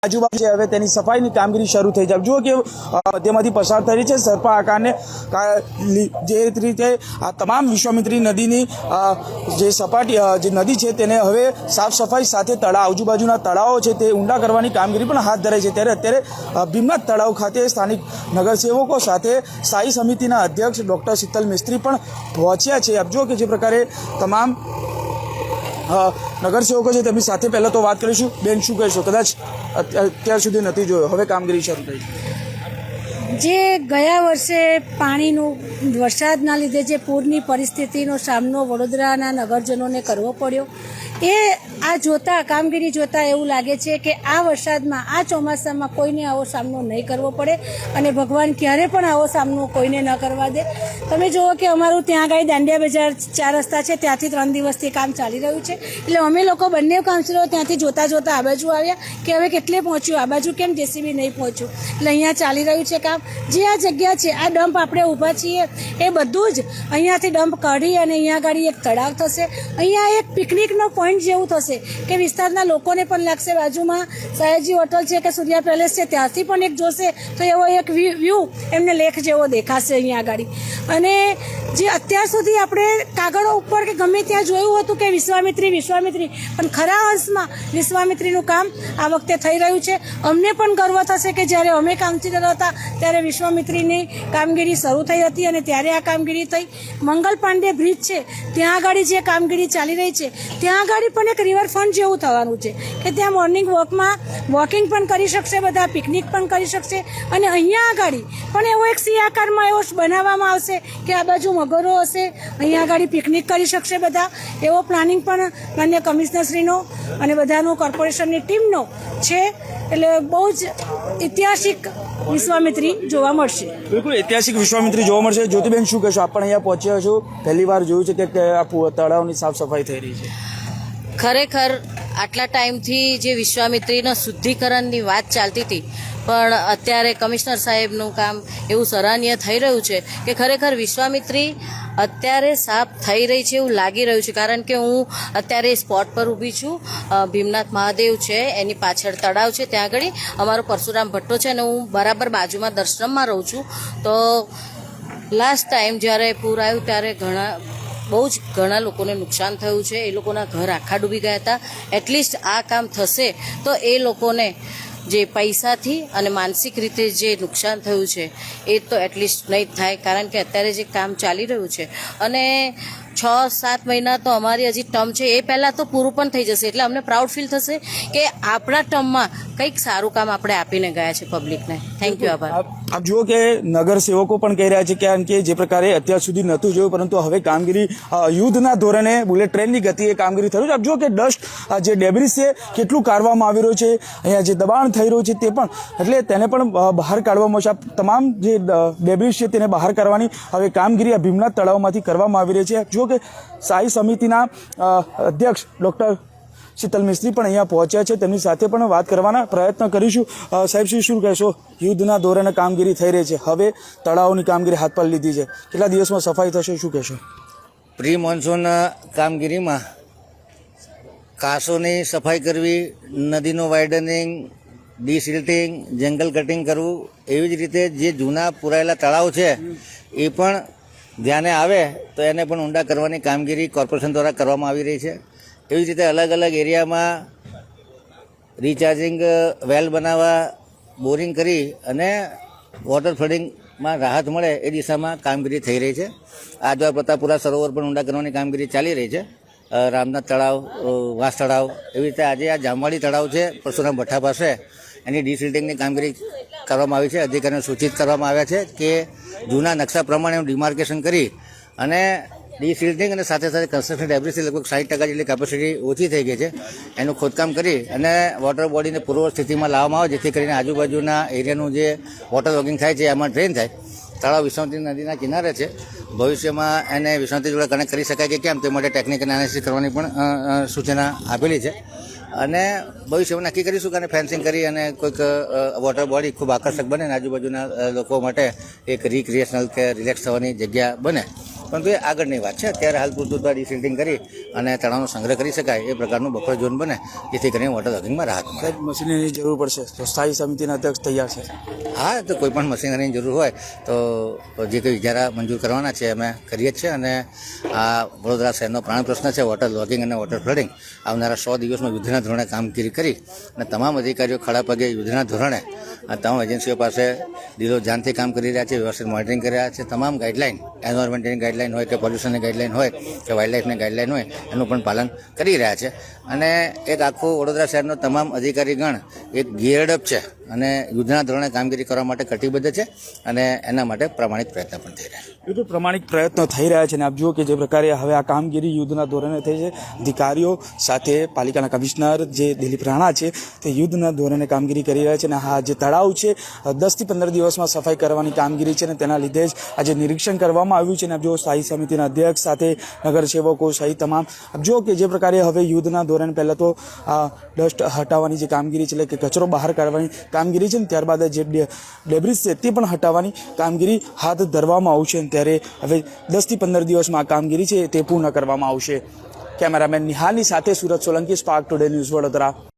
આજુબાજુ છે હવે તેની સફાઈની કામગીરી શરૂ થઈ જાય। જુઓ કે મધ્યમાંથી પસાર થઈ રહી છે સર્પા આકારને જે રીતે આ તમામ વિશ્વામિત્રી નદીની જે સપાટી જે નદી છે તેને હવે સાફ સફાઈ સાથે તળાવ આજુબાજુના તળાવો છે તે ઊંડા કરવાની કામગીરી પણ હાથ ધરાઈ છે। ત્યારે અત્યારે ભીમનાથ તળાવ ખાતે સ્થાનિક નગરસેવકો સાથે સ્થાયી સમિતિના અધ્યક્ષ ડૉક્ટર શીતલ મિસ્ત્રી પણ પહોંચ્યા છે। આપ જુઓ કે જે પ્રકારે તમામ નગરસેવકો છે તેમની સાથે પહેલાં તો વાત કરીશું। બેન, શું કહેશો? કદાચ અત્યાર સુધી નથી જોયો, હવે કામગીરી શરૂ થઈ। જે ગયા વર્ષે પાણીનું વરસાદના લીધે જે પૂરની પરિસ્થિતિનો સામનો વડોદરાના નગરજનોને કરવો પડ્યો, એ આ જોતા કામગીરી જોતા એવું લાગે છે કે આ વરસાદમાં આ ચોમાસામાં કોઈને આવો સામનો નહીં કરવો પડે અને ભગવાન ક્યારે પણ આવો સામનો કોઈને ન કરવા દે। તમે જુઓ કે અમારું ત્યાં આગળ દાંડિયા બજાર 4 રસ્તા છે, ત્યાંથી 3 દિવસથી કામ ચાલી રહ્યું છે। એટલે અમે લોકો બંને કાઉન્સિલરો ત્યાંથી જોતા જોતા આ બાજુ આવ્યા કે હવે કેટલે પહોંચ્યું, આ બાજુ કેમ જેસીબી નહીં પહોંચ્યું। એટલે અહીંયા ચાલી રહ્યું છે કામ। જે આ જગ્યા છે, આ ડમ્પ આપણે ઊભા છીએ એ બધું જ અહીંયાથી ડમ્પ કાઢી અને અહીંયા આગળ એક તળાવ થશે। અહીંયા એક પિકનિકનો પોઈન્ટ જેવું થશે કે વિસ્તારના લોકોને પણ લાગશે, બાજુમાં સયાજી હોટલ છે કે સૂર્યા પેલેસ છે ત્યાંથી પણ એક જોશે તો એવો એક વ્યૂ એમને લેક જેવો દેખાશે અહીંયા આગળ। અને જે અત્યાર સુધી આપણે કાગળો ઉપર કે ગમે ત્યાં જોયું હતું કે વિશ્વામિત્રી પણ ખરા અંશમાં વિશ્વામિત્રીનું કામ આ વખતે થઈ રહ્યું છે। અમને પણ ગર્વ થશે કે જ્યારે અમે કાઉન્સિલર હતા ત્યારે વિશ્વામિત્રીની કામગીરી શરૂ થઈ હતી અને ત્યારે આ કામગીરી થઈ। મંગલ પાંડે બ્રિજ છે ત્યાં આગળ જે કામગીરી ચાલી રહી છે, ત્યાં આગળ પણ એક રિવરફ્રન્ટ જેવું થવાનું છે કે ત્યાં મોર્નિંગ વોકિંગ પણ કરી શકશે, બધા પિકનિક પણ કરી શકશે। અને અહીંયા આગળ પણ એવો એક સી આકારમાં એવો બનાવવામાં આવશે કે આ બાજુ મગરો હશે, અહીંયા આગળ પિકનિક કરી શકશે બધા। એવો પ્લાનિંગ પણ માન્ય કમિશનરશ્રીનો અને બધાનો કોર્પોરેશનની ટીમનો છે। એટલે બહુ જ ઐતિહાસિક વિશ્વામિત્રી જોવા મળશે। બિલકુલ ઐતિહાસિક વિશ્વામિત્રી જોવા મળશે। જ્યોતિબેન, શું કહેશો? આપ પણ અહીંયા પહોંચ્યા છો, પહેલી વાર જોયું છે કે આ તળાવની સાફ સફાઈ થઈ રહી છે। ખરેખર આટલા ટાઈમથી જે વિશ્વામિત્રીના શુદ્ધિકરણની વાત ચાલતી હતી, પણ અત્યારે કમિશનર સાહેબનું કામ એવું સરાહનીય થઈ રહ્યું છે કે ખરેખર વિશ્વામિત્રી અત્યારે સાફ થઈ રહી છે એવું લાગી રહ્યું છે। કારણ કે હું અત્યારે સ્પોટ પર ઊભી છું, ભીમનાથ મહાદેવ છે એની પાછળ તળાવ છે, ત્યાં આગળ અમારો પરશુરામ ભટ્ટો છે અને હું બરાબર બાજુમાં દર્શનમાં રહું છું। તો લાસ્ટ ટાઈમ જ્યારે પૂર આવ્યું ત્યારે બહુ જ ઘણા લોકોને નુકસાન થયું છે, એ લોકોના ઘર આખા ડૂબી ગયા હતા। એટલીસ્ટ આ કામ થશે તો એ લોકોને જે પૈસાથી અને માનસિક રીતે જે નુકસાન થયું છે એ તો એટલીસ્ટ નહીં થાય। કારણ કે અત્યારે જે કામ ચાલી રહ્યું છે અને 6-7 મહિના તો અમારી હજી ટર્મ છે, એ પહેલાં તો પૂરું પણ થઈ જશે। એટલે અમને પ્રાઉડ ફીલ થશે કે આપણા ટર્મમાં કંઈક સારું કામ આપણે આપીને ગયા છે પબ્લિકને। થેન્ક યુ, આભાર। આપ જુઓ કે નગરસેવકો પણ કહી રહ્યા છે કારણ કે જે પ્રકારે અત્યાર સુધી નહોતું જોયું, પરંતુ હવે કામગીરી યુદ્ધના ધોરણે બુલેટ ટ્રેનની ગતિએ કામગીરી થઈ રહ્યું છે। આપ જુઓ કે ડસ્ટ જે ડેબ્રિસ છે કેટલું કાઢવામાં આવી રહ્યું છે, અહીંયા જે દબાણ થઈ રહ્યું છે તે પણ, એટલે તેને પણ બહાર કાઢવામાં આવશે। તમામ જે ડેબ્રિસ છે તેને બહાર કાઢવાની હવે કામગીરી આ ભીમનાથ તળાવમાંથી કરવામાં આવી રહી છે। જુઓ કે સ્થાયી સમિતિના અધ્યક્ષ ડૉક્ટર શીતલ મિસ્ત્રી પણ અહીંયા પહોંચ્યા છે, તેમની સાથે પણ વાત કરવાના પ્રયત્ન કરીશું। સાહેબ, શું કહેશો? યુદ્ધના ધોરણે કામગીરી થઈ રહી છે, હવે તળાવની કામગીરી હાથ પર લીધી છે, કેટલા દિવસમાં સફાઈ થશે, શું કહેશો? પ્રી મોન્સૂન કામગીરીમાં કાંસોની સફાઈ કરવી, નદીનું વાઇડનિંગ, ડીસિલ્ટિંગ, જંગલ કટિંગ કરવું, એવી જ રીતે જે જૂના પુરાયેલા તળાવ છે એ પણ ધ્યાને આવે તો એને પણ ઊંડા કરવાની કામગીરી કોર્પોરેશન દ્વારા કરવામાં આવી રહી છે। એવી જ રીતે અલગ અલગ એરિયામાં રિચાર્જિંગ વેલ બનાવવા, બોરિંગ કરી અને વોટર ફ્લડિંગમાં રાહત મળે એ દિશામાં કામગીરી થઈ રહી છે। આજવા પ્રતાપપુરા સરોવર પણ ઊંડા કરવાની કામગીરી ચાલી રહી છે। રામનાથ તળાવ, વાંસ તળાવ, એવી રીતે આજે આ જામવાડી તળાવ છે પરશુરામ ભઠ્ઠા પાસે, એની ડિસિલ્ટિંગની કામગીરી કરવામાં આવી છે। અધિકારીઓને સૂચિત કરવામાં આવ્યા છે કે જૂના નકશા પ્રમાણે ડિમાર્કેશન કરી અને ડિસિલ્ટિંગ અને સાથે સાથે કન્સ્ટ્રક્શન ડેબ્રિસથી લગભગ 60% જેટલી કેપેસિટી ઓછી થઈ ગઈ છે, એનું ખોદકામ કરી અને વોટર બોડીને પૂર્વ સ્થિતિમાં લાવવામાં આવે, જેથી કરીને આજુબાજુના એરિયાનું જે વોટર લોગિંગ થાય છે એમાં ડ્રેન થાય। તળાવ વિશ્વામિત્રી નદીના કિનારે છે, ભવિષ્યમાં એને વિશ્વામિત્રી જોડે કનેક્ટ કરી શકાય કે કેમ તે માટે ટેકનિકલ એનાલિસિસ કરવાની પણ સૂચના આપેલી છે। અને ભવિષ્યમાં નક્કી કરીશું કે ફેન્સિંગ કરી અને કોઈક વોટર બોડી ખૂબ આકર્ષક બને અને આજુબાજુના લોકો માટે એક રિક્રિએશનલ કે રિલેક્સ થવાની જગ્યા બને। પરંતુ એ આગળની વાત છે. અત્યારે હાલ પૂરતું તો ડિસિલ્ટિંગ કરી અને તળાવનો સંગ્રહ કરી શકાય એ પ્રકારનું બફર ઝોન બને, જેથી કરીને વોટર લોગિંગમાં રાહત મળે. સાહેબ મશીનરીની જરૂર પડશે તો સ્થાયી સમિતિના અધ્યક્ષ તૈયાર છે. હા, તો કોઈ પણ મશીનરીની જરૂર હોય તો જે કંઈ ઇજારા મંજૂર કરવાના છે અમે કરીએ જ છીએ. અને આ વડોદરા શહેરનો પ્રાણ પ્રશ્ન છે વોટર લોગિંગ અને વોટર ફ્લડિંગ. આવનારા 100 દિવસમાં યુદ્ધના ધોરણે કામગીરી કરી અને તમામ અધિકારીઓ ખડા પગે યુદ્ધના ધોરણે આ તમામ એજન્સીઓ પાસે દિલો જાનથી કામ કરી રહ્યા છે, વ્યવસ્થિત મોનિટરિંગ કરી રહ્યા છે. તમામ ગાઈડલાઇન, એન્વાયરમેન્ટની ગાઈડલાઇન હોય કે પોલ્યુશનની ગાઈડલાઇન હોય કે વાઇલ્ડલાઇફની ગાઈડલાઇન હોય એનું પણ પાલન કરી રહ્યા છે. અને એક આખું વડોદરા શહેરનો તમામ અધિકારીગણ એક ગિયર્ડ અપ છે અને યુદ્ધના ધોરણે કામગીરી કરવા માટે કટિબદ્ધ છે અને એના માટે પ્રામાણિક પ્રયત્ન પણ થઈ રહ્યા છે. બિલકુલ પ્રમાણિક પ્રયત્નો થઈ રહ્યા છે અને આપ જુઓ કે જે પ્રકારે હવે આ કામગીરી યુદ્ધના ધોરણે થઈ છે. અધિકારીઓ સાથે પાલિકાના કમિશનર જે દિલીપ રાણા છે તે યુદ્ધના ધોરણે કામગીરી કરી રહ્યા છે. અને હા, જે તળાવ છે 10 થી 15 દિવસમાં સફાઈ કરવાની કામગીરી છે અને તેના લીધે જ આજે નિરીક્ષણ કરવામાં આવ્યું છે. અને આપ જુઓ સ્થાયી સમિતિના અધ્યક્ષ સાથે નગરસેવકો સહિત તમામ આપ જુઓ કે જે પ્રકારે હવે યુદ્ધના ધોરણે પહેલાં તો આ ડસ્ટ હટાવવાની જે કામગીરી છે, એટલે કે કચરો બહાર કાઢવાની કામગીરી છે ને ત્યારબાદ જે ડેબ્રિસ છે તે પણ હટાવવાની કામગીરી હાથ ધરવામાં આવશે. ત્યારે હવે 10 થી 15 દિવસમાં આ કામગીરી છે તે પૂર્ણ કરવામાં આવશે. કેમેરામેન નિહાલની સાથે Surat Solanki, spark today news Vadodara.